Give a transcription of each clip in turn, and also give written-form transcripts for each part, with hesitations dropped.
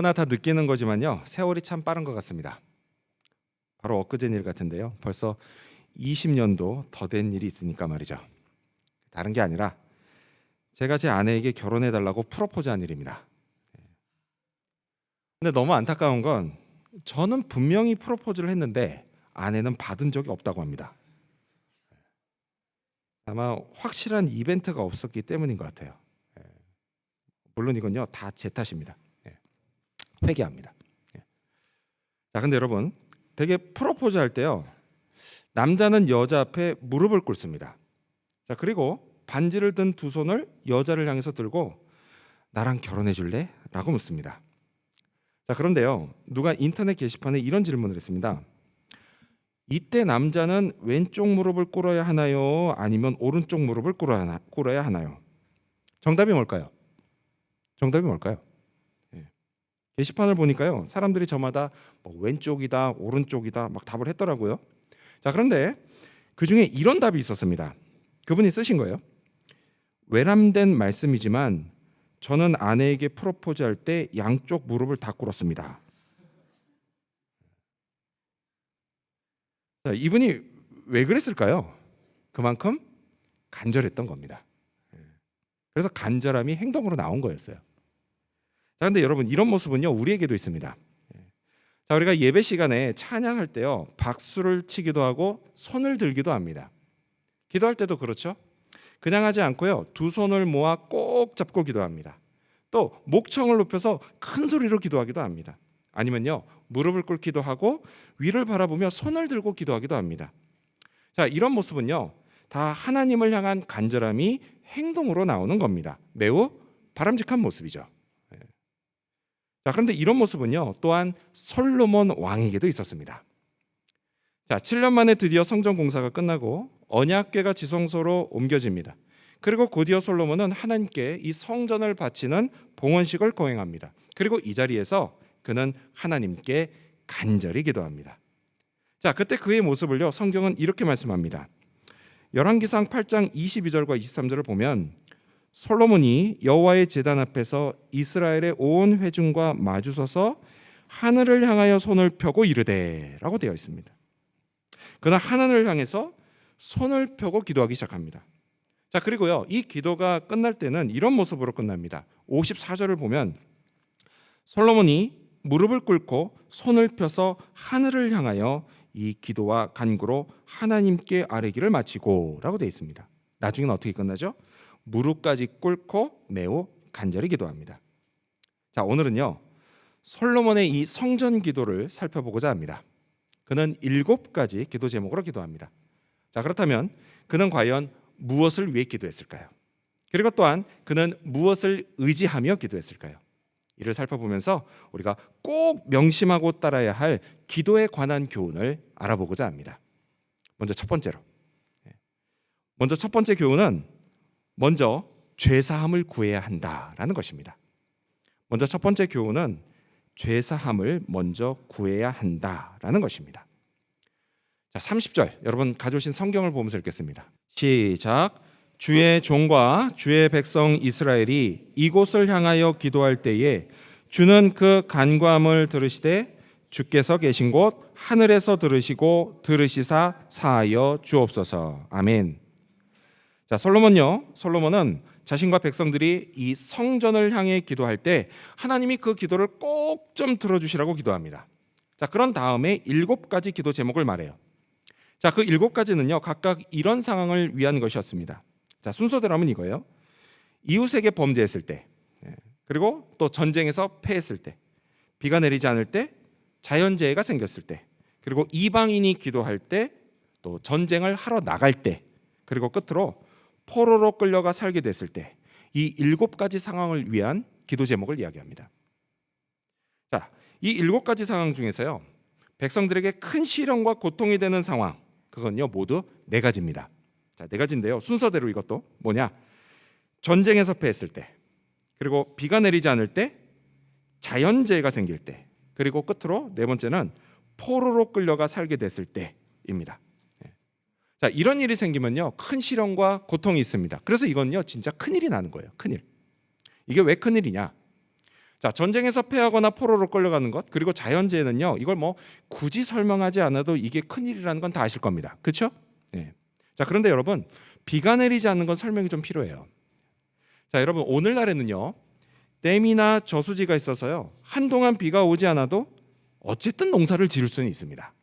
누구나 다 느끼는 거지만요, 세월이 참 빠른 것 같습니다. 바로 엊그제 일 같은데요, 벌써 20년도 더 된 일이 있으니까 말이죠. 다른 게 아니라 제가 제 아내에게 결혼해달라고 프로포즈한 일입니다. 근데 너무 안타까운 건 저는 분명히 프로포즈를 했는데 아내는 받은 적이 없다고 합니다. 아마 확실한 이벤트가 없었기 때문인 것 같아요. 물론 이건요 다 제 탓입니다. 회개합니다. 자, 근데 여러분, 되게 프로포즈 할 때요, 남자는 여자 앞에 무릎을 꿇습니다. 자, 그리고 반지를 든 두 손을 여자를 향해서 들고 나랑 결혼해 줄래? 라고 묻습니다. 자, 그런데요, 누가 인터넷 게시판에 이런 질문을 했습니다. 이때 남자는 왼쪽 무릎을 꿇어야 하나요? 아니면 오른쪽 무릎을 꿇어야 하나요? 정답이 뭘까요? 정답이 뭘까요? 게시판을 보니까요, 사람들이 저마다 뭐 왼쪽이다, 오른쪽이다 막 답을 했더라고요. 자, 그런데 그 중에 이런 답이 있었습니다. 그분이 쓰신 거예요. 외람된 말씀이지만 저는 아내에게 프로포즈할 때 양쪽 무릎을 다 꿇었습니다. 자, 이분이 왜 그랬을까요? 그만큼 간절했던 겁니다. 그래서 간절함이 행동으로 나온 거였어요. 자, 근데 여러분, 이런 모습은요 우리에게도 있습니다. 자, 우리가 예배 시간에 찬양할 때요, 박수를 치기도 하고 손을 들기도 합니다. 기도할 때도 그렇죠. 그냥 하지 않고요, 두 손을 모아 꼭 잡고 기도합니다. 또 목청을 높여서 큰 소리로 기도하기도 합니다. 아니면요, 무릎을 꿇기도 하고 위를 바라보며 손을 들고 기도하기도 합니다. 자, 이런 모습은요 다 하나님을 향한 간절함이 행동으로 나오는 겁니다. 매우 바람직한 모습이죠. 자, 그런데 이런 모습은요 또한 솔로몬 왕에게도 있었습니다. 자, 7년 만에 드디어 성전 공사가 끝나고 언약궤가 지성소로 옮겨집니다. 그리고 곧이어 솔로몬은 하나님께 이 성전을 바치는 봉헌식을 거행합니다. 그리고 이 자리에서 그는 하나님께 간절히 기도합니다. 자, 그때 그의 모습을요 성경은 이렇게 말씀합니다. 열왕기상 8장 22절과 23절을 보면 솔로몬이 여호와의 제단 앞에서 이스라엘의 온 회중과 마주서서 하늘을 향하여 손을 펴고 이르되라고 되어 있습니다. 그는 하늘을 향해서 손을 펴고 기도하기 시작합니다. 자, 그리고요 이 기도가 끝날 때는 이런 모습으로 끝납니다. 54절을 보면 솔로몬이 무릎을 꿇고 손을 펴서 하늘을 향하여 이 기도와 간구로 하나님께 아뢰기를 마치고 라고 되어 있습니다. 나중에는 어떻게 끝나죠? 무릎까지 꿇고 매우 간절히 기도합니다. 자, 오늘은요 솔로몬의 이 성전 기도를 살펴보고자 합니다. 그는 7가지 기도 제목으로 기도합니다. 자, 그렇다면 그는 과연 무엇을 위해 기도했을까요? 그리고 또한 그는 무엇을 의지하며 기도했을까요? 이를 살펴보면서 우리가 꼭 명심하고 따라야 할 기도에 관한 교훈을 알아보고자 합니다. 먼저 첫 번째 교훈은 먼저 죄사함을 구해야 한다라는 것입니다. 먼저 첫 번째 교훈은 죄사함을 먼저 구해야 한다라는 것입니다. 자, 30절 여러분 가져오신 성경을 보면서 읽겠습니다. 시작. 주의 종과 주의 백성 이스라엘이 이곳을 향하여 기도할 때에 주는 그 간구함을 들으시되 주께서 계신 곳 하늘에서 들으시고 들으시사 사하여 주옵소서. 아멘. 자, 솔로몬은 자신과 백성들이 이 성전을 향해 기도할 때 하나님이 그 기도를 꼭 좀 들어주시라고 기도합니다. 자, 그런 다음에 7가지 기도 제목을 말해요. 자, 그 7가지는요 각각 이런 상황을 위한 것이었습니다. 자, 순서대로 하면 이거예요. 이웃에게 범죄했을 때, 그리고 또 전쟁에서 패했을 때, 비가 내리지 않을 때, 자연재해가 생겼을 때, 그리고 이방인이 기도할 때, 또 전쟁을 하러 나갈 때, 그리고 끝으로 포로로 끌려가 살게 됐을 때, 이 7가지 상황을 위한 기도 제목을 이야기합니다. 자, 이 7가지 상황 중에서요 백성들에게 큰 시련과 고통이 되는 상황, 그건요 모두 4가지입니다. 자, 4가지인데요 순서대로 이것도 뭐냐? 전쟁에서 패했을 때, 그리고 비가 내리지 않을 때, 자연재해가 생길 때, 그리고 끝으로 4번째는 포로로 끌려가 살게 됐을 때입니다. 자, 이런 일이 생기면요 큰 시련과 고통이 있습니다. 그래서 이건요 진짜 큰일이 나는 거예요. 큰일. 이게 왜 큰일이냐? 자, 전쟁에서 패하거나 포로로 끌려가는 것, 그리고 자연재해는요, 이걸 뭐 굳이 설명하지 않아도 이게 큰일이라는 건 다 아실 겁니다. 그렇죠? 네. 자, 그런데 여러분, 비가 내리지 않는 건 설명이 좀 필요해요. 자, 여러분, 오늘날에는요, 댐이나 저수지가 있어서요, 한동안 비가 오지 않아도 어쨌든 농사를 지을 수는 있습니다.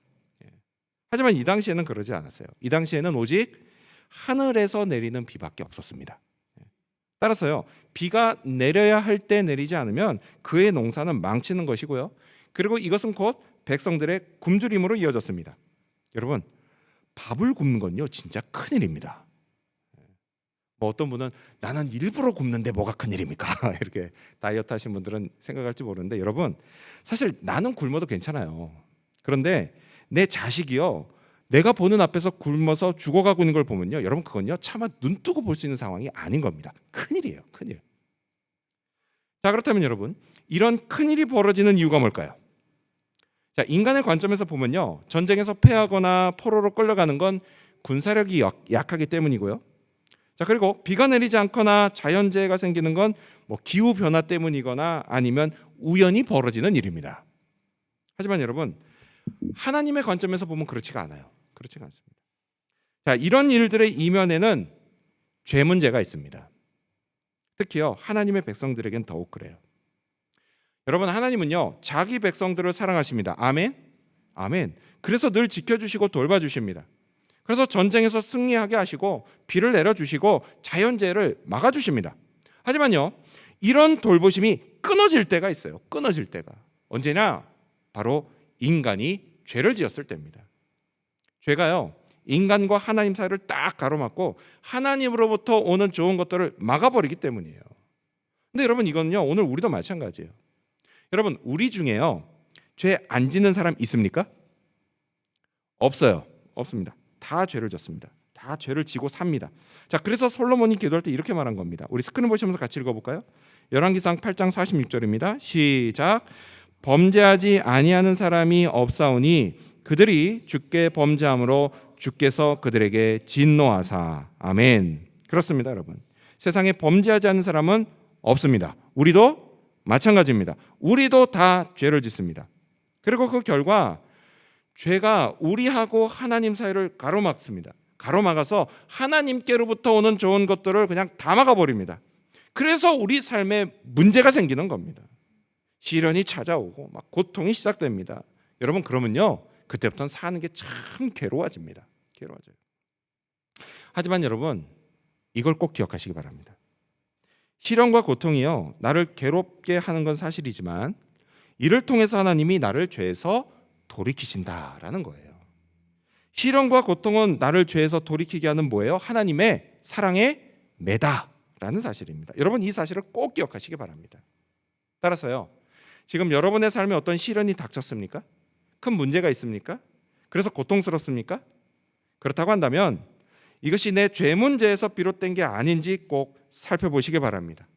하지만 이 당시에는 그러지 않았어요. 이 당시에는 오직 하늘에서 내리는 비밖에 없었습니다. 따라서요, 비가 내려야 할 때 내리지 않으면 그의 농사는 망치는 것이고요. 그리고 이것은 곧 백성들의 굶주림으로 이어졌습니다. 여러분, 밥을 굶는 건요, 진짜 큰일입니다. 뭐 어떤 분은 나는 일부러 굶는데 뭐가 큰일입니까? 이렇게 다이어트 하신 분들은 생각할지 모르는데, 여러분, 사실 나는 굶어도 괜찮아요. 그런데 내 자식이요, 내가 보는 앞에서 굶어서 죽어가고 있는 걸 보면요, 여러분, 그건요 차마 눈 뜨고 볼 수 있는 상황이 아닌 겁니다. 큰일이에요, 큰일. 자, 그렇다면 여러분, 이런 큰일이 벌어지는 이유가 뭘까요? 자, 인간의 관점에서 보면요, 전쟁에서 패하거나 포로로 끌려가는 건 군사력이 약하기 때문이고요. 자, 그리고 비가 내리지 않거나 자연재해가 생기는 건 뭐 기후 변화 때문이거나 아니면 우연히 벌어지는 일입니다. 하지만 여러분, 하나님의 관점에서 보면 그렇지가 않아요. 그렇지가 않습니다. 자, 이런 일들의 이면에는 죄 문제가 있습니다. 특히요, 하나님의 백성들에겐 더욱 그래요. 여러분, 하나님은요, 자기 백성들을 사랑하십니다. 아멘? 아멘. 그래서 늘 지켜주시고 돌봐주십니다. 그래서 전쟁에서 승리하게 하시고 비를 내려주시고 자연재해를 막아주십니다. 하지만요, 이런 돌보심이 끊어질 때가 있어요. 끊어질 때가. 언제나 바로 인간이 죄를 지었을 때입니다. 죄가요, 인간과 하나님 사이를 딱 가로막고 하나님으로부터 오는 좋은 것들을 막아버리기 때문이에요. 근데 여러분, 이건요, 오늘 우리도 마찬가지예요. 여러분, 우리 중에요, 죄 안 짓는 사람 있습니까? 없어요. 없습니다. 다 죄를 졌습니다. 다 죄를 지고 삽니다. 자, 그래서 솔로몬이 기도할 때 이렇게 말한 겁니다. 우리 스크린 보시면서 같이 읽어볼까요? 열왕기상 8장 46절입니다. 시작. 범죄하지 아니하는 사람이 없사오니 그들이 주께 범죄함으로 주께서 그들에게 진노하사. 아멘. 그렇습니다, 여러분. 세상에 범죄하지 않는 사람은 없습니다. 우리도 마찬가지입니다. 우리도 다 죄를 짓습니다. 그리고 그 결과 죄가 우리하고 하나님 사이를 가로막습니다. 가로막아서 하나님께로부터 오는 좋은 것들을 그냥 다 막아버립니다. 그래서 우리 삶에 문제가 생기는 겁니다. 시련이 찾아오고 막 고통이 시작됩니다. 여러분, 그러면요, 그때부터는 사는 게 참 괴로워집니다. 괴로워져요. 하지만 여러분, 이걸 꼭 기억하시기 바랍니다. 시련과 고통이요, 나를 괴롭게 하는 건 사실이지만 이를 통해서 하나님이 나를 죄에서 돌이키신다라는 거예요. 시련과 고통은 나를 죄에서 돌이키게 하는 뭐예요? 하나님의 사랑의 매다라는 사실입니다. 여러분, 이 사실을 꼭 기억하시기 바랍니다. 따라서요, 지금 여러분의 삶에 어떤 시련이 닥쳤습니까? 큰 문제가 있습니까? 그래서 고통스럽습니까? 그렇다고 한다면 이것이 내 죄 문제에서 비롯된 게 아닌지 꼭 살펴보시기 바랍니다.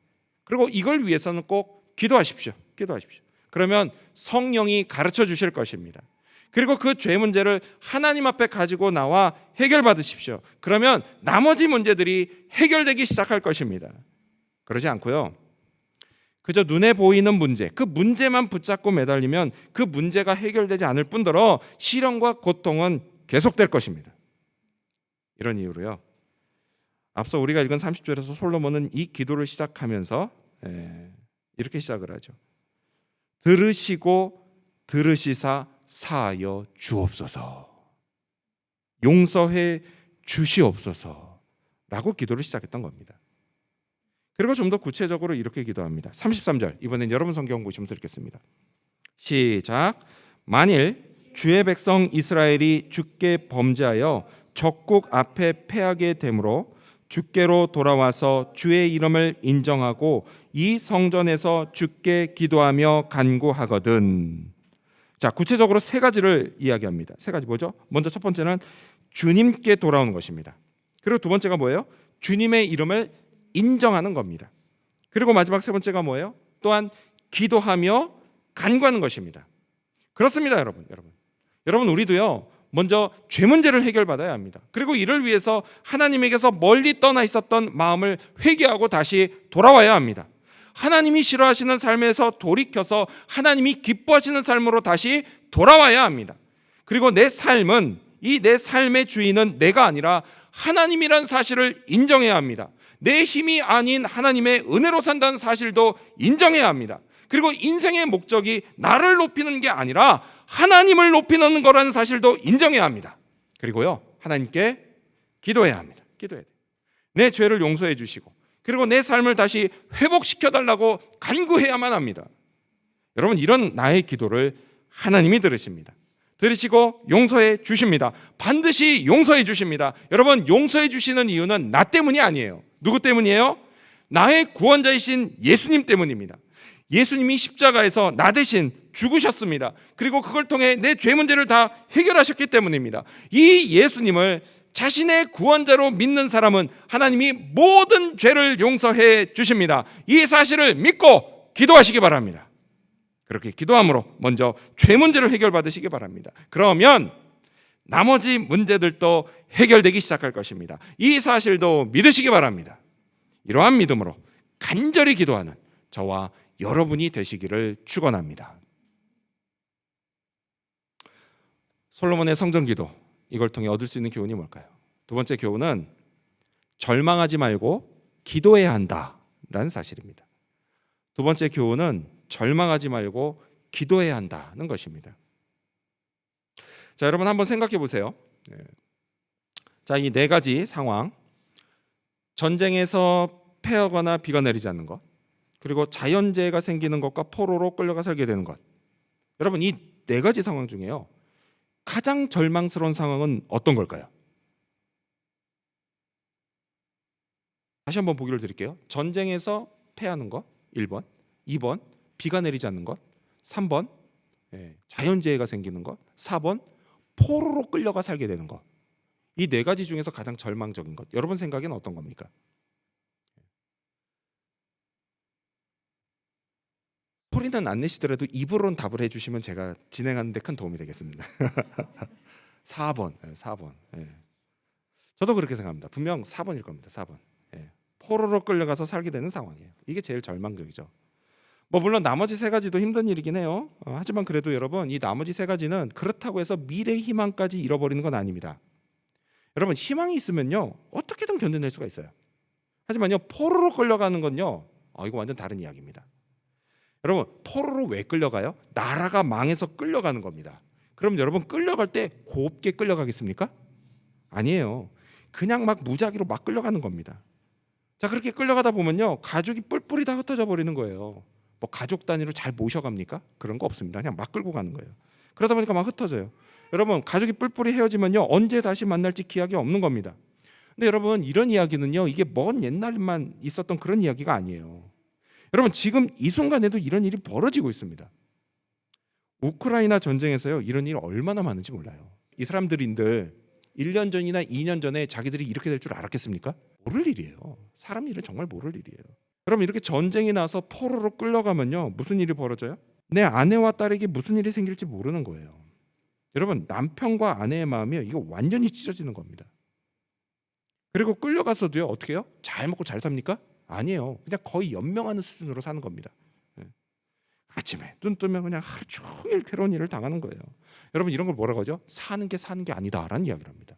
그리고 이걸 위해서는 꼭 기도하십시오. 기도하십시오. 그러면 성령이 가르쳐 주실 것입니다. 그리고 그 죄 문제를 하나님 앞에 가지고 나와 해결받으십시오. 그러면 나머지 문제들이 해결되기 시작할 것입니다. 그러지 않고요, 그저 눈에 보이는 문제, 그 문제만 붙잡고 매달리면 그 문제가 해결되지 않을 뿐더러 시련과 고통은 계속될 것입니다. 이런 이유로요, 앞서 우리가 읽은 30절에서 솔로몬은 이 기도를 시작하면서 이렇게 시작을 하죠. 들으시고 들으시사 사하여 주옵소서, 용서해 주시옵소서라고 기도를 시작했던 겁니다. 그리고 좀 더 구체적으로 이렇게 기도합니다. 33절, 이번엔 여러분 성경 보시면서 읽겠습니다. 시작. 만일 주의 백성 이스라엘이 주께 범죄하여 적국 앞에 패하게 되므로 주께로 돌아와서 주의 이름을 인정하고 이 성전에서 주께 기도하며 간구하거든. 자, 구체적으로 세 가지를 이야기합니다. 세 가지 뭐죠? 먼저 첫 번째는 주님께 돌아오는 것입니다. 그리고 두 번째가 뭐예요? 주님의 이름을 인정하는 겁니다. 그리고 마지막 세 번째가 뭐예요? 또한 기도하며 간구하는 것입니다. 그렇습니다, 여러분, 우리도요, 먼저 죄 문제를 해결받아야 합니다. 그리고 이를 위해서 하나님에게서 멀리 떠나 있었던 마음을 회개하고 다시 돌아와야 합니다. 하나님이 싫어하시는 삶에서 돌이켜서 하나님이 기뻐하시는 삶으로 다시 돌아와야 합니다. 그리고 내 삶은, 이 내 삶의 주인은 내가 아니라 하나님이란 사실을 인정해야 합니다. 내 힘이 아닌 하나님의 은혜로 산다는 사실도 인정해야 합니다. 그리고 인생의 목적이 나를 높이는 게 아니라 하나님을 높이는 거라는 사실도 인정해야 합니다. 그리고요, 하나님께 기도해야 합니다. 기도해야 돼요. 내 죄를 용서해 주시고, 그리고 내 삶을 다시 회복시켜 달라고 간구해야만 합니다. 여러분, 이런 나의 기도를 하나님이 들으십니다. 들으시고 용서해 주십니다. 반드시 용서해 주십니다. 여러분, 용서해 주시는 이유는 나 때문이 아니에요. 누구 때문이에요? 나의 구원자이신 예수님 때문입니다. 예수님이 십자가에서 나 대신 죽으셨습니다. 그리고 그걸 통해 내 죄 문제를 다 해결하셨기 때문입니다. 이 예수님을 자신의 구원자로 믿는 사람은 하나님이 모든 죄를 용서해 주십니다. 이 사실을 믿고 기도하시기 바랍니다. 그렇게 기도함으로 먼저 죄 문제를 해결받으시기 바랍니다. 그러면 나머지 문제들도 해결되기 시작할 것입니다. 이 사실도 믿으시기 바랍니다. 이러한 믿음으로 간절히 기도하는 저와 여러분이 되시기를 축원합니다. 솔로몬의 성전기도, 이걸 통해 얻을 수 있는 교훈이 뭘까요? 두 번째 교훈은 절망하지 말고 기도해야 한다라는 사실입니다. 두 번째 교훈은 절망하지 말고 기도해야 한다는 것입니다. 자, 여러분 한번 생각해 보세요. 자, 이 네 가지 상황, 전쟁에서 패하거나 비가 내리지 않는 것, 그리고 자연재해가 생기는 것과 포로로 끌려가 살게 되는 것. 여러분, 이 네 가지 상황 중에요, 가장 절망스러운 상황은 어떤 걸까요? 다시 한번 보기를 드릴게요. 전쟁에서 패하는 것 1번, 2번 비가 내리지 않는 것, 3번 자연재해가 생기는 것, 4번 포로로 끌려가 살게 되는 것. 이 네 가지 중에서 가장 절망적인 것, 여러분 생각에는 어떤 겁니까? 소리는 안 내시더라도 입으로는 답을 해주시면 제가 진행하는 데 큰 도움이 되겠습니다. 4번. 저도 그렇게 생각합니다. 분명 4번일 겁니다. 4번. 포로로 끌려가서 살게 되는 상황이에요. 이게 제일 절망적이죠. 뭐 물론 나머지 세 가지도 힘든 일이긴 해요. 하지만 그래도 여러분, 이 나머지 세 가지는 그렇다고 해서 미래 희망까지 잃어버리는 건 아닙니다. 여러분, 희망이 있으면요 어떻게든 견뎌낼 수가 있어요. 하지만요, 포로로 끌려가는 건요, 이거 완전 다른 이야기입니다. 여러분, 포로로 왜 끌려가요? 나라가 망해서 끌려가는 겁니다. 그럼 여러분, 끌려갈 때 곱게 끌려가겠습니까? 아니에요. 그냥 막 무작위로 막 끌려가는 겁니다. 자, 그렇게 끌려가다 보면요, 가족이 뿔뿔이 다 흩어져 버리는 거예요. 뭐 가족 단위로 잘 모셔갑니까? 그런 거 없습니다. 그냥 막 끌고 가는 거예요. 그러다 보니까 막 흩어져요. 여러분, 가족이 뿔뿔이 헤어지면요, 언제 다시 만날지 기약이 없는 겁니다. 근데 여러분, 이런 이야기는요, 이게 먼 옛날만 있었던 그런 이야기가 아니에요. 여러분, 지금 이 순간에도 이런 일이 벌어지고 있습니다. 우크라이나 전쟁에서요, 이런 일이 얼마나 많은지 몰라요. 이 사람들인들 1년 전이나 2년 전에 자기들이 이렇게 될 줄 알았겠습니까? 모를 일이에요. 사람 일은 정말 모를 일이에요. 그럼 이렇게 전쟁이 나서 포로로 끌려가면요, 무슨 일이 벌어져요? 내 아내와 딸에게 무슨 일이 생길지 모르는 거예요. 여러분, 남편과 아내의 마음이요, 이거 완전히 찢어지는 겁니다. 그리고 끌려가서도요, 어떻게 해요? 잘 먹고 잘 삽니까? 아니에요. 그냥 거의 연명하는 수준으로 사는 겁니다. 아침에 눈 뜨면 그냥 하루 종일 괴로운 일을 당하는 거예요. 여러분, 이런 걸 뭐라고 하죠? 사는 게 아니다라는 이야기를 합니다.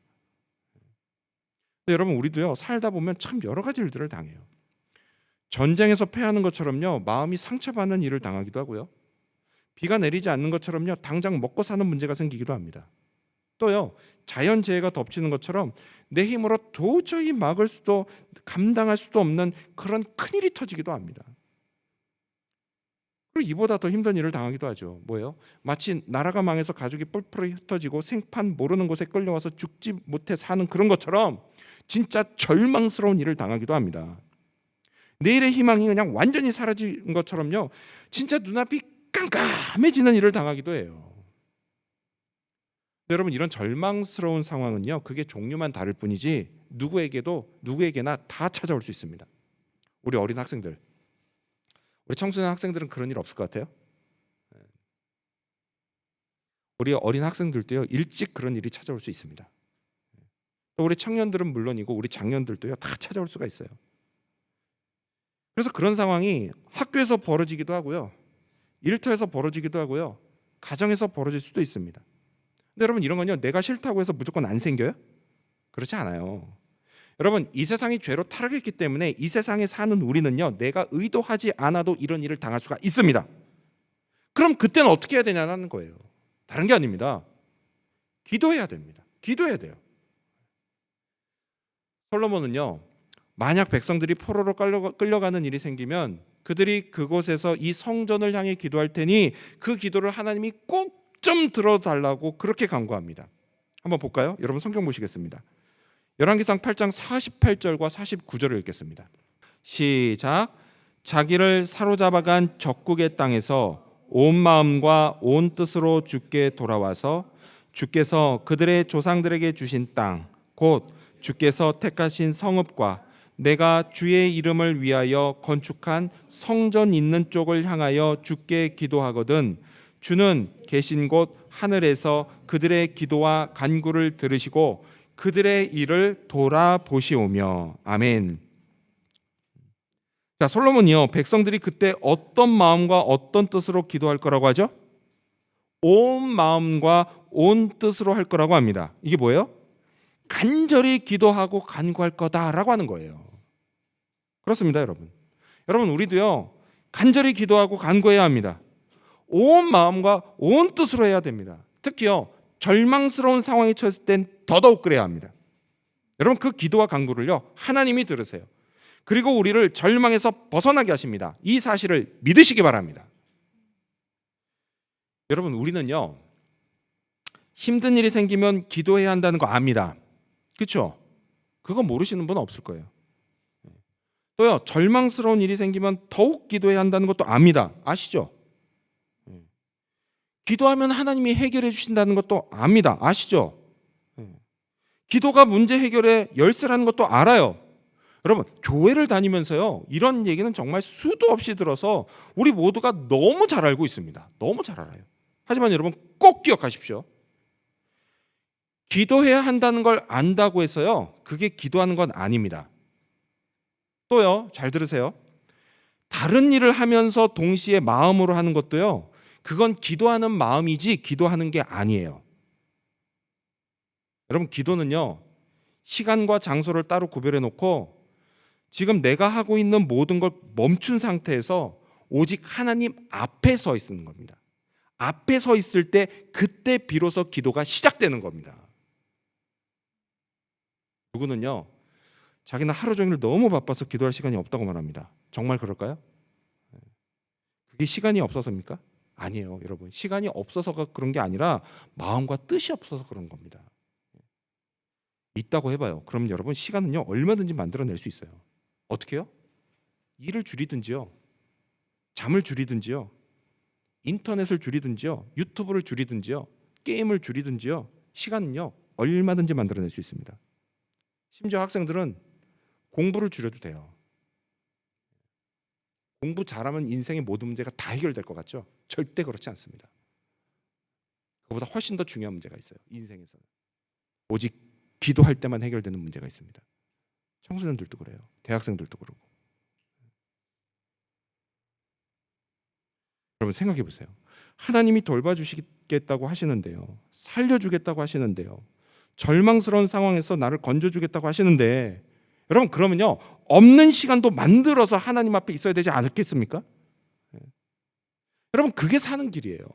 근데 여러분, 우리도요, 살다 보면 참 여러 가지 일들을 당해요. 전쟁에서 패하는 것처럼요, 마음이 상처받는 일을 당하기도 하고요, 비가 내리지 않는 것처럼요, 당장 먹고 사는 문제가 생기기도 합니다. 또요, 자연재해가 덮치는 것처럼 내 힘으로 도저히 막을 수도 감당할 수도 없는 그런 큰일이 터지기도 합니다. 그리고 이보다 더 힘든 일을 당하기도 하죠. 뭐예요? 마치 나라가 망해서 가족이 뿔뿔이 흩어지고 생판 모르는 곳에 끌려와서 죽지 못해 사는 그런 것처럼 진짜 절망스러운 일을 당하기도 합니다. 내일의 희망이 그냥 완전히 사라진 것처럼요, 진짜 눈앞이 깜깜해지는 일을 당하기도 해요. 여러분, 이런 절망스러운 상황은요, 그게 종류만 다를 뿐이지 누구에게나 다 찾아올 수 있습니다. 우리 어린 학생들, 우리 청소년 학생들은 그런 일 없을 것 같아요? 우리 어린 학생들도요, 일찍 그런 일이 찾아올 수 있습니다. 또 우리 청년들은 물론이고 우리 장년들도요, 다 찾아올 수가 있어요. 그래서 그런 상황이 학교에서 벌어지기도 하고요, 일터에서 벌어지기도 하고요, 가정에서 벌어질 수도 있습니다. 근데 여러분, 이런 건요, 내가 싫다고 해서 무조건 안 생겨요? 그렇지 않아요. 여러분, 이 세상이 죄로 타락했기 때문에 이 세상에 사는 우리는요, 내가 의도하지 않아도 이런 일을 당할 수가 있습니다. 그럼 그때는 어떻게 해야 되냐는 거예요. 다른 게 아닙니다. 기도해야 됩니다. 기도해야 돼요. 솔로몬은요, 만약 백성들이 포로로 끌려가는 일이 생기면 그들이 그곳에서 이 성전을 향해 기도할 테니 그 기도를 하나님이 꼭 좀 들어달라고 그렇게 간구합니다. 한번 볼까요? 여러분, 성경 보시겠습니다. 열왕기상 8장 48절과 49절을 읽겠습니다. 시작. 자기를 사로잡아간 적국의 땅에서 온 마음과 온 뜻으로 주께 돌아와서 주께서 그들의 조상들에게 주신 땅, 곧 주께서 택하신 성읍과 내가 주의 이름을 위하여 건축한 성전 있는 쪽을 향하여 주께 기도하거든 주는 계신 곳 하늘에서 그들의 기도와 간구를 들으시고 그들의 일을 돌아보시오며. 아멘. 자, 솔로몬이요, 백성들이 그때 어떤 마음과 어떤 뜻으로 기도할 거라고 하죠? 온 마음과 온 뜻으로 할 거라고 합니다. 이게 뭐예요? 간절히 기도하고 간구할 거다라고 하는 거예요. 그렇습니다, 여러분. 여러분, 우리도요, 간절히 기도하고 간구해야 합니다. 온 마음과 온 뜻으로 해야 됩니다. 특히요, 절망스러운 상황에 처했을 땐 더더욱 그래야 합니다. 여러분, 그 기도와 간구를요, 하나님이 들으세요. 그리고 우리를 절망에서 벗어나게 하십니다. 이 사실을 믿으시기 바랍니다. 여러분, 우리는요, 힘든 일이 생기면 기도해야 한다는 거 압니다. 그렇죠? 그거 모르시는 분은 없을 거예요. 또요, 절망스러운 일이 생기면 더욱 기도해야 한다는 것도 압니다. 아시죠? 기도하면 하나님이 해결해 주신다는 것도 압니다. 아시죠? 기도가 문제 해결의 열쇠라는 것도 알아요. 여러분, 교회를 다니면서요, 이런 얘기는 정말 수도 없이 들어서 우리 모두가 너무 잘 알고 있습니다. 너무 잘 알아요. 하지만 여러분, 꼭 기억하십시오. 기도해야 한다는 걸 안다고 해서요, 그게 기도하는 건 아닙니다. 또요, 잘 들으세요. 다른 일을 하면서 동시에 마음으로 하는 것도요, 그건 기도하는 마음이지 기도하는 게 아니에요. 여러분, 기도는요, 시간과 장소를 따로 구별해 놓고 지금 내가 하고 있는 모든 걸 멈춘 상태에서 오직 하나님 앞에 서 있는 겁니다. 앞에 서 있을 때 그때 비로소 기도가 시작되는 겁니다. 누구는요, 자기는 하루 종일 너무 바빠서 기도할 시간이 없다고 말합니다. 정말 그럴까요? 그게 시간이 없어서입니까? 아니에요, 여러분. 시간이 없어서가 그런 게 아니라 마음과 뜻이 없어서 그런 겁니다. 있다고 해봐요. 그럼 여러분, 시간은요, 얼마든지 만들어낼 수 있어요. 어떻게요? 일을 줄이든지요, 잠을 줄이든지요, 인터넷을 줄이든지요, 유튜브를 줄이든지요, 게임을 줄이든지요, 시간은요, 얼마든지 만들어낼 수 있습니다. 심지어 학생들은 공부를 줄여도 돼요. 공부 잘하면 인생의 모든 문제가 다 해결될 것 같죠? 절대 그렇지 않습니다. 그보다 훨씬 더 중요한 문제가 있어요. 인생에서는 오직 기도할 때만 해결되는 문제가 있습니다. 청소년들도 그래요. 대학생들도 그러고. 여러분, 생각해 보세요. 하나님이 돌봐주시겠다고 하시는데요, 살려주겠다고 하시는데요, 절망스러운 상황에서 나를 건져주겠다고 하시는데, 여러분, 그러면요, 없는 시간도 만들어서 하나님 앞에 있어야 되지 않겠습니까? 여러분, 그게 사는 길이에요.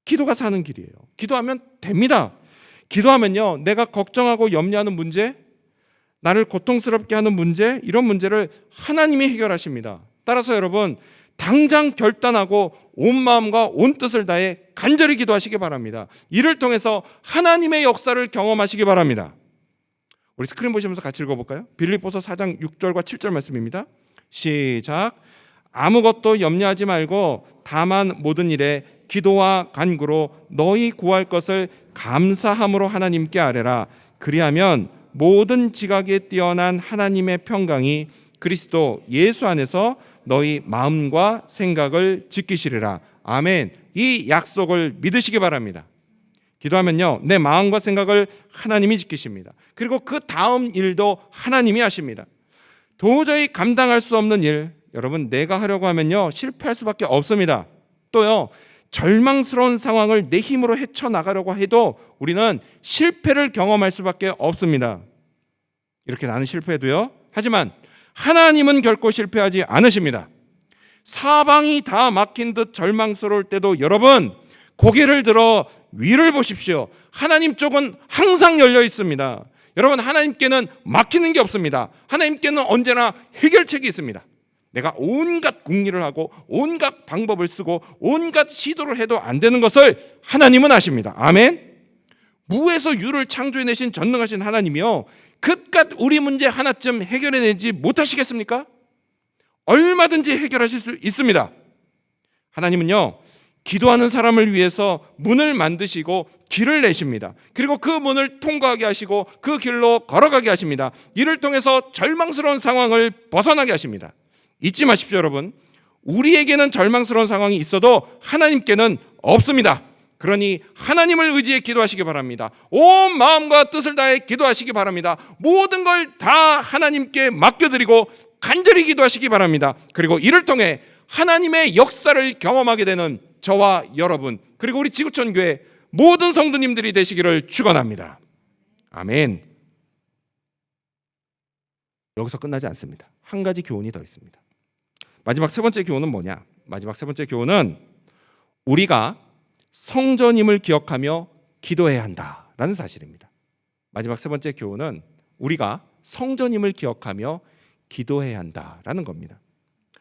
기도가 사는 길이에요. 기도하면 됩니다. 기도하면요, 내가 걱정하고 염려하는 문제, 나를 고통스럽게 하는 문제, 이런 문제를 하나님이 해결하십니다. 따라서 여러분, 당장 결단하고 온 마음과 온 뜻을 다해 간절히 기도하시기 바랍니다. 이를 통해서 하나님의 역사를 경험하시기 바랍니다. 우리 스크린 보시면서 같이 읽어볼까요? 빌립보서 4장 6절과 7절 말씀입니다. 시작. 아무것도 염려하지 말고 다만 모든 일에 기도와 간구로 너희 구할 것을 감사함으로 하나님께 아뢰라. 그리하면 모든 지각에 뛰어난 하나님의 평강이 그리스도 예수 안에서 너희 마음과 생각을 지키시리라. 아멘. 이 약속을 믿으시기 바랍니다. 기도하면요, 내 마음과 생각을 하나님이 지키십니다. 그리고 그 다음 일도 하나님이 하십니다. 도저히 감당할 수 없는 일, 여러분 내가 하려고 하면요 실패할 수밖에 없습니다. 또요 절망스러운 상황을 내 힘으로 헤쳐나가려고 해도 우리는 실패를 경험할 수밖에 없습니다. 이렇게 나는 실패해도요, 하지만 하나님은 결코 실패하지 않으십니다. 사방이 다 막힌 듯 절망스러울 때도 여러분 고개를 들어 위를 보십시오. 하나님 쪽은 항상 열려 있습니다. 여러분 하나님께는 막히는 게 없습니다. 하나님께는 언제나 해결책이 있습니다. 내가 온갖 궁리를 하고 온갖 방법을 쓰고 온갖 시도를 해도 안 되는 것을 하나님은 아십니다. 아멘. 무에서 유를 창조해내신 전능하신 하나님이요, 그깟 우리 문제 하나쯤 해결해내지 못하시겠습니까? 얼마든지 해결하실 수 있습니다. 하나님은요 기도하는 사람을 위해서 문을 만드시고 길을 내십니다. 그리고 그 문을 통과하게 하시고 그 길로 걸어가게 하십니다. 이를 통해서 절망스러운 상황을 벗어나게 하십니다. 잊지 마십시오 여러분, 우리에게는 절망스러운 상황이 있어도 하나님께는 없습니다. 그러니 하나님을 의지해 기도하시기 바랍니다. 온 마음과 뜻을 다해 기도하시기 바랍니다. 모든 걸 다 하나님께 맡겨드리고 간절히 기도하시기 바랍니다. 그리고 이를 통해 하나님의 역사를 경험하게 되는 저와 여러분, 그리고 우리 지구촌 교회 모든 성도님들이 되시기를 축원합니다. 아멘. 여기서 끝나지 않습니다. 한 가지 교훈이 더 있습니다. 마지막 세 번째 교훈은 뭐냐? 마지막 세 번째 교훈은 우리가 성전임을 기억하며 기도해야 한다라는 사실입니다. 마지막 세 번째 교훈은 우리가 성전임을 기억하며 기도해야 한다라는 겁니다.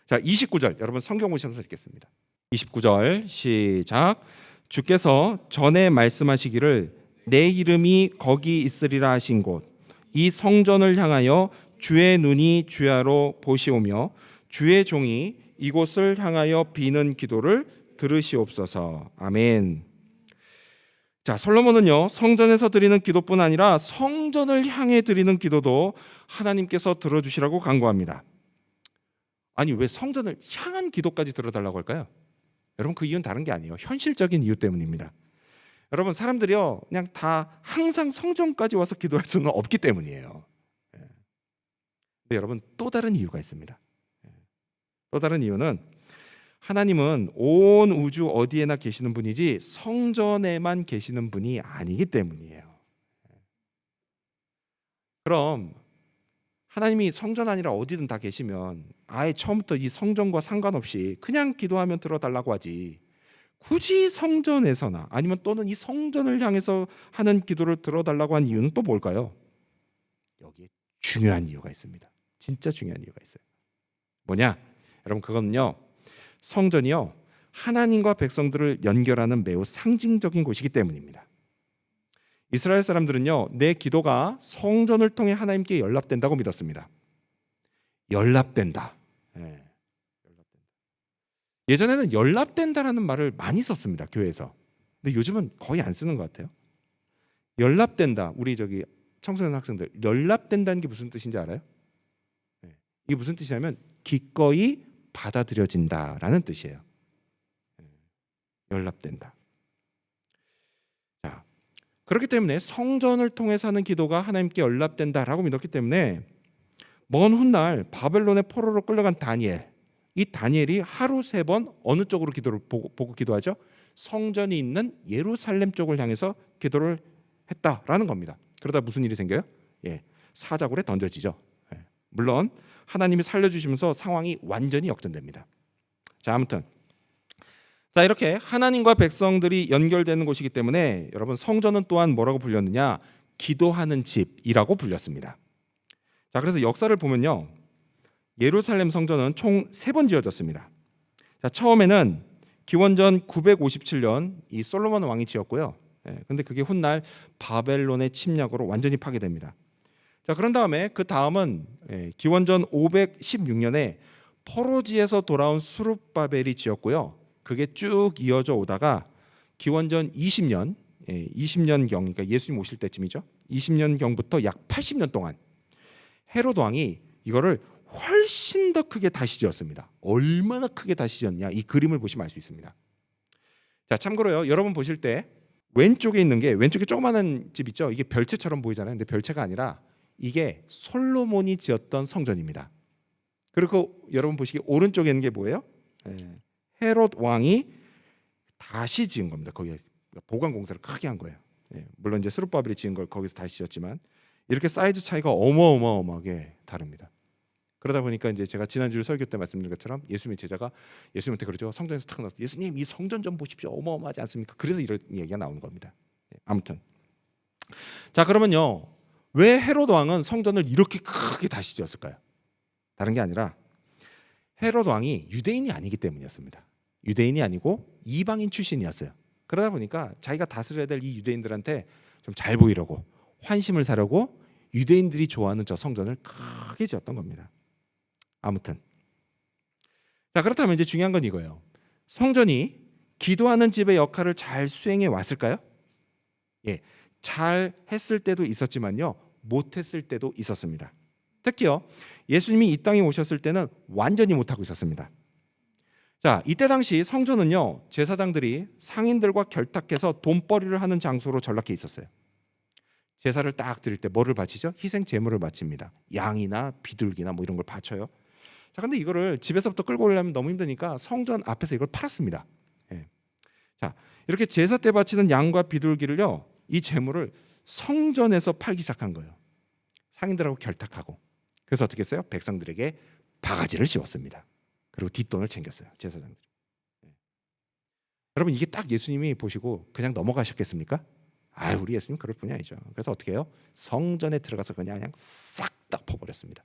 자, 29절 여러분 성경 보시면서 읽겠습니다. 29절 시작. 주께서 전에 말씀하시기를 내 이름이 거기 있으리라 하신 곳 이 성전을 향하여 주의 눈이 주야로 보시오며 주의 종이 이곳을 향하여 비는 기도를 들으시옵소서. 아멘. 자, 솔로몬은요 성전에서 드리는 기도뿐 아니라 성전을 향해 드리는 기도도 하나님께서 들어주시라고 간구합니다. 아니 왜 성전을 향한 기도까지 들어달라고 할까요? 여러분 그 이유는 다른 게 아니에요. 현실적인 이유 때문입니다. 여러분 사람들이요 그냥 다 항상 성전까지 와서 기도할 수는 없기 때문이에요. 근데 여러분 또 다른 이유가 있습니다. 또 다른 이유는 하나님은 온 우주 어디에나 계시는 분이지 성전에만 계시는 분이 아니기 때문이에요. 그럼 하나님이 성전 아니라 어디든 다 계시면 아예 처음부터 이 성전과 상관없이 그냥 기도하면 들어달라고 하지, 굳이 성전에서나 아니면 또는 이 성전을 향해서 하는 기도를 들어달라고 한 이유는 또 뭘까요? 여기에 중요한 이유가 있습니다. 진짜 중요한 이유가 있어요. 뭐냐? 여러분 그거는요 성전이요 하나님과 백성들을 연결하는 매우 상징적인 곳이기 때문입니다. 이스라엘 사람들은요 내 기도가 성전을 통해 하나님께 연락된다고 믿었습니다. 연락된다. 네. 예전에는 연락된다라는 말을 많이 썼습니다 교회에서. 근데 요즘은 거의 안 쓰는 것 같아요. 연락된다. 우리 저기 청소년 학생들 연락된다는 게 무슨 뜻인지 알아요? 네. 이게 무슨 뜻이냐면 기꺼이 받아들여진다라는 뜻이에요. 연락된다. 자, 그렇기 때문에 성전을 통해서 하는 기도가 하나님께 연락된다라고 믿었기 때문에 먼 훗날 바벨론의 포로로 끌려간 다니엘, 이 다니엘이 하루 3번 어느 쪽으로 기도를 보고 기도하죠? 성전이 있는 예루살렘 쪽을 향해서 기도를 했다라는 겁니다. 그러다 무슨 일이 생겨요? 사자굴에 던져지죠. 물론 하나님이 살려주시면서 상황이 완전히 역전됩니다. 자, 아무튼 이렇게 하나님과 백성들이 연결되는 곳이기 때문에 여러분 성전은 또한 뭐라고 불렸느냐? 기도하는 집이라고 불렸습니다. 자, 그래서 역사를 보면요 예루살렘 성전은 총 3번 지어졌습니다. 자, 처음에는 기원전 957년 이 솔로몬 왕이 지었고요. 근데 그게 훗날 바벨론의 침략으로 완전히 파괴됩니다. 자, 그런 다음에 그 다음은 기원전 516년에 포로지에서 돌아온 수룹바벨이 지었고요. 그게 쭉 이어져 오다가 기원전 20년, 20년경, 그러니까 예수님 오실 때쯤이죠. 20년경부터 약 80년 동안 헤롯 왕이 이거를 훨씬 더 크게 다시 지었습니다. 얼마나 크게 다시 지었냐? 이 그림을 보시면 알 수 있습니다. 자, 참고로요. 여러분 보실 때 왼쪽에 있는 게 왼쪽에 조그마한 집 있죠. 이게 별채처럼 보이잖아요. 근데 별채가 아니라 이게 솔로몬이 지었던 성전입니다. 그리고 여러분 보시기 오른쪽에 있는 게 뭐예요? 헤롯 왕이 다시 지은 겁니다. 거기에 보강 공사를 크게 한 거예요. 물론 이제 스룹바벨이 지은 걸 거기서 다시 지었지만 이렇게 사이즈 차이가 어마어마하게 다릅니다. 그러다 보니까 이제 제가 지난주 설교 때 말씀드린 것처럼 예수님의 제자가 예수님한테 그러죠. 성전에서 탁 나와서 예수님 이 성전 좀 보십시오. 어마어마하지 않습니까? 그래서 이런 얘기가 나오는 겁니다. 아무튼 자, 그러면요, 왜 헤롯 왕은 성전을 이렇게 크게 다시 지었을까요? 다른 게 아니라 헤롯 왕이 유대인이 아니기 때문이었습니다. 유대인이 아니고 이방인 출신이었어요. 그러다 보니까 자기가 다스려야 될 이 유대인들한테 좀 잘 보이려고 환심을 사려고 유대인들이 좋아하는 저 성전을 크게 지었던 겁니다. 아무튼 자, 그렇다면 이제 중요한 건 이거예요. 성전이 기도하는 집의 역할을 잘 수행해 왔을까요? 잘 했을 때도 있었지만요, 못했을 때도 있었습니다. 특히요, 예수님이 이 땅에 오셨을 때는 완전히 못하고 있었습니다. 자, 이때 당시 성전은요, 제사장들이 상인들과 결탁해서 돈벌이를 하는 장소로 전락해 있었어요. 제사를 딱 드릴 때 뭐를 바치죠? 희생 제물을 바칩니다. 양이나 비둘기나 뭐 이런 걸 바쳐요. 자, 근데 이거를 집에서부터 끌고 오려면 너무 힘드니까 성전 앞에서 이걸 팔았습니다. 자, 이렇게 제사 때 바치는 양과 비둘기를요, 이 제물을 성전에서 팔기 시작한 거예요. 상인들하고 결탁하고. 그래서 어떻게 했어요? 백성들에게 바가지를 씌웠습니다. 그리고 뒷돈을 챙겼어요, 제사장들이. 여러분, 이게 딱 예수님이 보시고 그냥 넘어가셨겠습니까? 우리 예수님 그럴 분이 아니죠. 그래서 어떻게 해요? 성전에 들어가서 그냥 싹 다 퍼버렸습니다.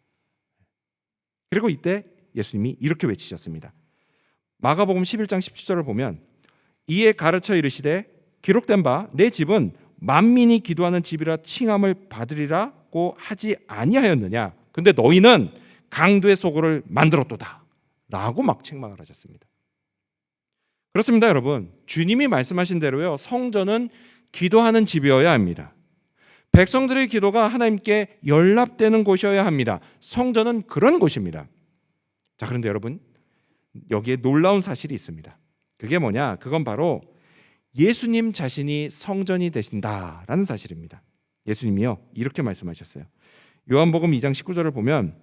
그리고 이때 예수님이 이렇게 외치셨습니다. 마가복음 11장 17절을 보면 이에 가르쳐 이르시되 기록된 바 내 집은 만민이 기도하는 집이라 칭함을 받으리라고 하지 아니하였느냐. 근데 너희는 강도의 소굴을 만들었도다 라고 막 책망을 하셨습니다. 그렇습니다, 여러분. 주님이 말씀하신 대로요, 성전은 기도하는 집이어야 합니다. 백성들의 기도가 하나님께 연락되는 곳이어야 합니다. 성전은 그런 곳입니다. 자, 그런데 여러분, 여기에 놀라운 사실이 있습니다. 그게 뭐냐? 그건 바로 예수님 자신이 성전이 되신다라는 사실입니다. 예수님이요, 이렇게 말씀하셨어요. 요한복음 2장 19절을 보면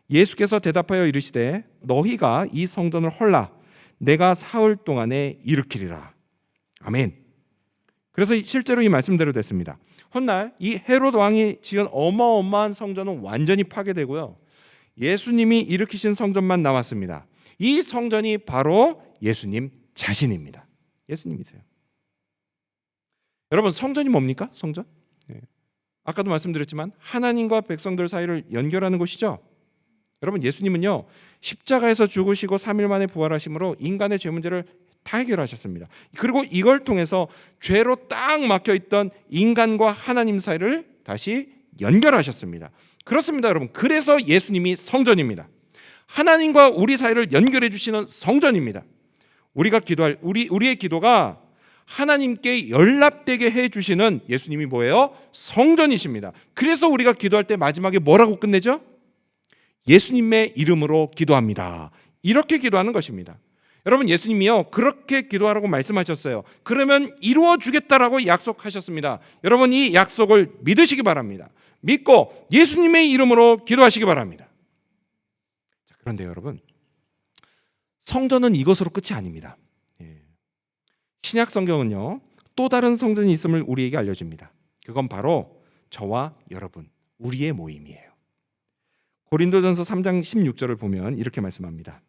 예수께서 대답하여 이르시되 너희가 이 성전을 헐라 내가 사흘 동안에 일으키리라. 아멘. 그래서 실제로 이 말씀대로 됐습니다. 훗날 이 헤롯 왕이 지은 어마어마한 성전은 완전히 파괴되고요, 예수님이 일으키신 성전만 남았습니다. 이 성전이 바로 예수님 자신입니다. 예수님이세요. 여러분, 성전이 뭡니까? 성전? 아까도 말씀드렸지만 하나님과 백성들 사이를 연결하는 곳이죠. 여러분, 예수님은요, 십자가에서 죽으시고 3일 만에 부활하심으로 인간의 죄 문제를 다 해결하셨습니다. 그리고 이걸 통해서 죄로 딱 막혀있던 인간과 하나님 사이를 다시 연결하셨습니다. 그렇습니다, 여러분. 그래서 예수님이 성전입니다. 하나님과 우리 사이를 연결해 주시는 성전입니다. 우리가 기도할 우리의 기도가 하나님께 연락되게 해 주시는 예수님이 뭐예요? 성전이십니다. 그래서 우리가 기도할 때 마지막에 뭐라고 끝내죠? 예수님의 이름으로 기도합니다. 이렇게 기도하는 것입니다. 여러분, 예수님이요, 그렇게 기도하라고 말씀하셨어요. 그러면 이루어 주겠다라고 약속하셨습니다. 여러분, 이 약속을 믿으시기 바랍니다. 믿고 예수님의 이름으로 기도하시기 바랍니다. 자, 그런데 여러분, 성전은 이것으로 끝이 아닙니다. 신약 성경은요, 또 다른 성전이 있음을 우리에게 알려줍니다. 그건 바로 저와 여러분, 우리의 모임이에요. 고린도전서 3장 16절을 보면 이렇게 말씀합니다.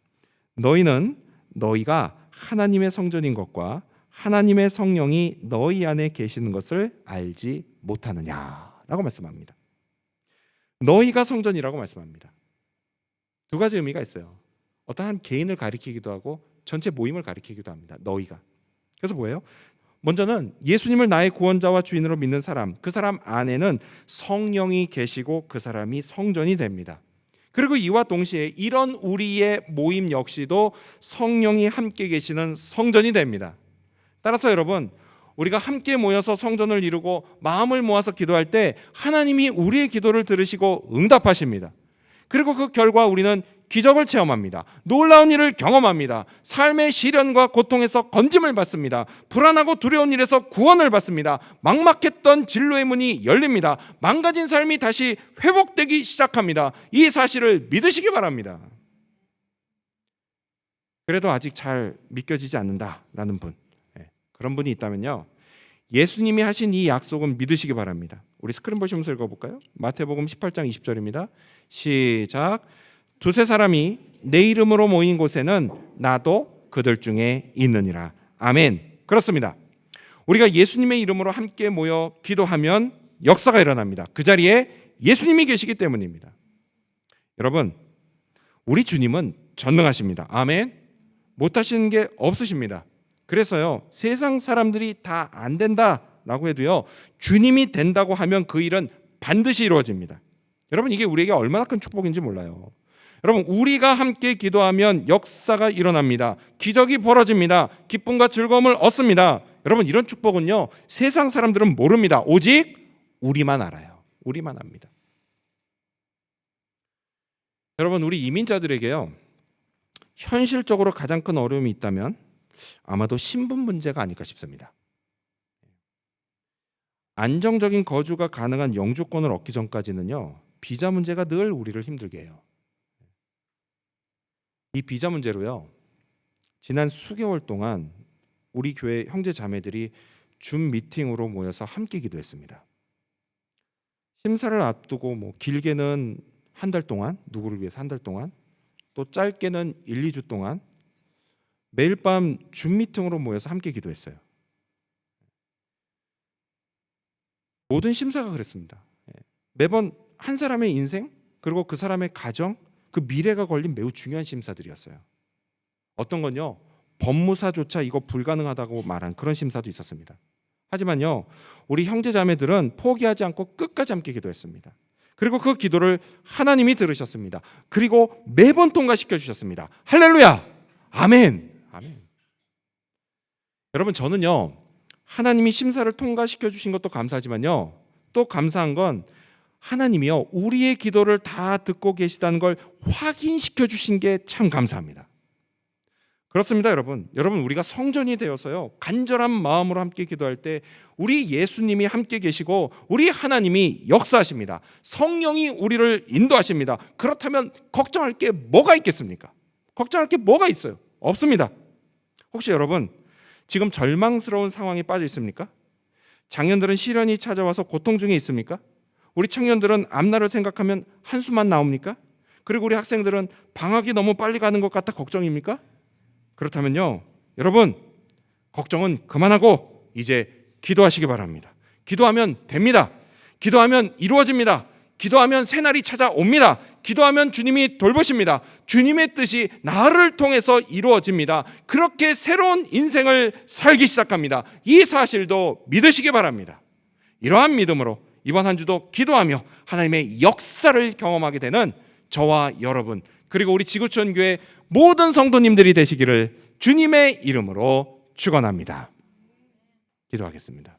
너희는 너희가 하나님의 성전인 것과 하나님의 성령이 너희 안에 계시는 것을 알지 못하느냐라고 말씀합니다. 너희가 성전이라고 말씀합니다. 두 가지 의미가 있어요. 어떤 한 개인을 가리키기도 하고 전체 모임을 가리키기도 합니다. 너희가. 그래서 뭐예요? 먼저는 예수님을 나의 구원자와 주인으로 믿는 사람, 그 사람 안에는 성령이 계시고 그 사람이 성전이 됩니다. 그리고 이와 동시에 이런 우리의 모임 역시도 성령이 함께 계시는 성전이 됩니다. 따라서 여러분, 우리가 함께 모여서 성전을 이루고 마음을 모아서 기도할 때 하나님이 우리의 기도를 들으시고 응답하십니다. 그리고 그 결과 우리는 기적을 체험합니다. 놀라운 일을 경험합니다. 삶의 시련과 고통에서 건짐을 받습니다. 불안하고 두려운 일에서 구원을 받습니다. 막막했던 진로의 문이 열립니다. 망가진 삶이 다시 회복되기 시작합니다. 이 사실을 믿으시기 바랍니다. 그래도 아직 잘 믿겨지지 않는다라는 분, 그런 분이 있다면요, 예수님이 하신 이 약속은 믿으시기 바랍니다. 우리 스크린 보시면서 읽어볼까요? 마태복음 18장 20절입니다. 시작. 두세 사람이 내 이름으로 모인 곳에는 나도 그들 중에 있느니라. 아멘. 그렇습니다. 우리가 예수님의 이름으로 함께 모여 기도하면 역사가 일어납니다. 그 자리에 예수님이 계시기 때문입니다. 여러분, 우리 주님은 전능하십니다. 아멘. 못하시는 게 없으십니다. 그래서요, 세상 사람들이 다 안 된다라고 해도요, 주님이 된다고 하면 그 일은 반드시 이루어집니다. 여러분, 이게 우리에게 얼마나 큰 축복인지 몰라요. 여러분, 우리가 함께 기도하면 역사가 일어납니다. 기적이 벌어집니다. 기쁨과 즐거움을 얻습니다. 여러분, 이런 축복은요, 세상 사람들은 모릅니다. 오직 우리만 알아요. 우리만 압니다. 여러분, 우리 이민자들에게요, 현실적으로 가장 큰 어려움이 있다면 아마도 신분 문제가 아닐까 싶습니다. 안정적인 거주가 가능한 영주권을 얻기 전까지는요, 비자 문제가 늘 우리를 힘들게 해요. 이 비자 문제로요, 지난 수개월 동안 우리 교회 형제 자매들이 줌 미팅으로 모여서 함께 기도했습니다. 심사를 앞두고 길게는 한 달 동안, 누구를 위해서 한 달 동안, 또 짧게는 1, 2주 동안 매일 밤 줌 미팅으로 모여서 함께 기도했어요. 모든 심사가 그랬습니다. 매번 한 사람의 인생, 그리고 그 사람의 가정, 그 미래가 걸린 매우 중요한 심사들이었어요. 어떤 건요, 법무사조차 이거 불가능하다고 말한 그런 심사도 있었습니다. 하지만요, 우리 형제 자매들은 포기하지 않고 끝까지 함께 기도했습니다. 그리고 그 기도를 하나님이 들으셨습니다. 그리고 매번 통과시켜 주셨습니다. 할렐루야! 아멘! 아멘. 여러분, 저는요, 하나님이 심사를 통과시켜 주신 것도 감사하지만요, 또 감사한 건 하나님이요, 우리의 기도를 다 듣고 계시다는 걸 확인시켜 주신 게 참 감사합니다. 그렇습니다, 여러분. 우리가 성전이 되어서요, 간절한 마음으로 함께 기도할 때 우리 예수님이 함께 계시고 우리 하나님이 역사하십니다. 성령이 우리를 인도하십니다. 그렇다면 걱정할 게 뭐가 있겠습니까? 걱정할 게 뭐가 있어요? 없습니다. 혹시 여러분, 지금 절망스러운 상황에 빠져 있습니까? 장년들은 시련이 찾아와서 고통 중에 있습니까? 우리 청년들은 앞날을 생각하면 한숨만 나옵니까? 그리고 우리 학생들은 방학이 너무 빨리 가는 것 같아 걱정입니까? 그렇다면요, 여러분, 걱정은 그만하고 이제 기도하시기 바랍니다. 기도하면 됩니다. 기도하면 이루어집니다. 기도하면 새날이 찾아옵니다. 기도하면 주님이 돌보십니다. 주님의 뜻이 나를 통해서 이루어집니다. 그렇게 새로운 인생을 살기 시작합니다. 이 사실도 믿으시기 바랍니다. 이러한 믿음으로 이번 한 주도 기도하며 하나님의 역사를 경험하게 되는 저와 여러분, 그리고 우리 지구촌 교회 모든 성도님들이 되시기를 주님의 이름으로 축원합니다. 기도하겠습니다.